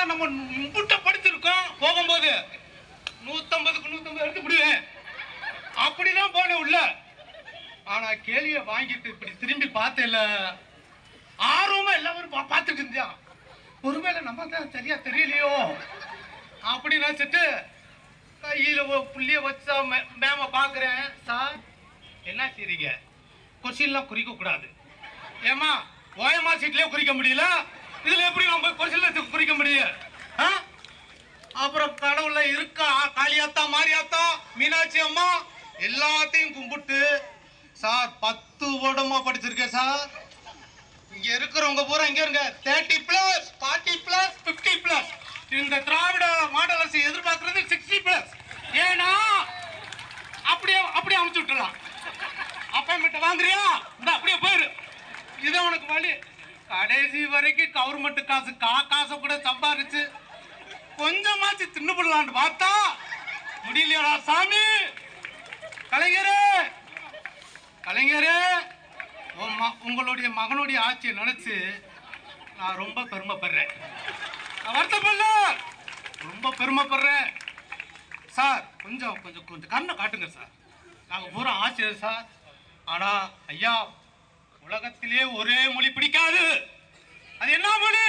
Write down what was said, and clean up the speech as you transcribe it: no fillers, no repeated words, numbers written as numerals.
Sir நம்ம முட்டை படிச்சிருக்கோம். போகும்போது 150க்கு 150 எடுத்து விடுவேன். அப்படிதான் போனேன் உள்ள. ஆனா கேள்வியை வாங்கிட்டு இப்படி திரும்பி பார்த்தேல, ஆர்வமா எல்லாரும் பார்த்துட்டு இருந்தா. ஒருவேளை நம்ம தான் சரியா தெரியலையோ அப்படி நினைச்சிட்டு கையில புள்ளிய வச்சா மேம பாக்குறேன். சார் என்ன செய்றீங்க? கொஸ்டின்லாம் குறிக்க கூடாது. ஏமா ஓயமா சீட்லயே குறிக்க முடியல, இதுல எப்படி நம்ம கொஸ்டின்ல குறிக்க முடியும்? அப்புறம் கடவுள இருக்கா காளியாத்தா மாரியாத்தா மீனாட்சி அம்மா எல்லாத்தையும் கும்பிட்டு, சார் 10 வருடமா படிச்சிருக்கேன் சார். இங்க இருக்கிறவங்க பூரா இங்க இருங்க 30+, 40+, 50+. இந்த திராவிட மாடல் அரசு எதிர்பார்க்கிறது 60+. ஏன்னா அப்படியே அமைச்சு விட்டுலாம். அப்பாயின்மெண்ட் வாங்குறியா? இந்த அப்படியே போயிரு. இதை உனக்கு வழி. கடைசி வரைக்கும் கவர்மெண்ட் காசு காசை கூட சம்பாரிச்சு கொஞ்சமாச்சு தின்னுபடலான்னு பார்த்தா முடியலையா சாமி. கலைஞரே கலைஞரே, உங்களுடைய மகனுடைய ஆட்சியை நினைச்சு நான் ரொம்ப பெருமைப்படுறேன். நான் வருத்தப்படல, ரொம்ப பெருமைப்படுறேன் சார். கொஞ்சம் கொஞ்சம் கொஞ்சம் கண்ணை காட்டுங்க சார். நாங்கள் பூரா ஆட்சியர் சார். ஆனா ஐயா, உலகத்திலே ஒரே மொழி பிடிக்காது. அது என்ன மொழி?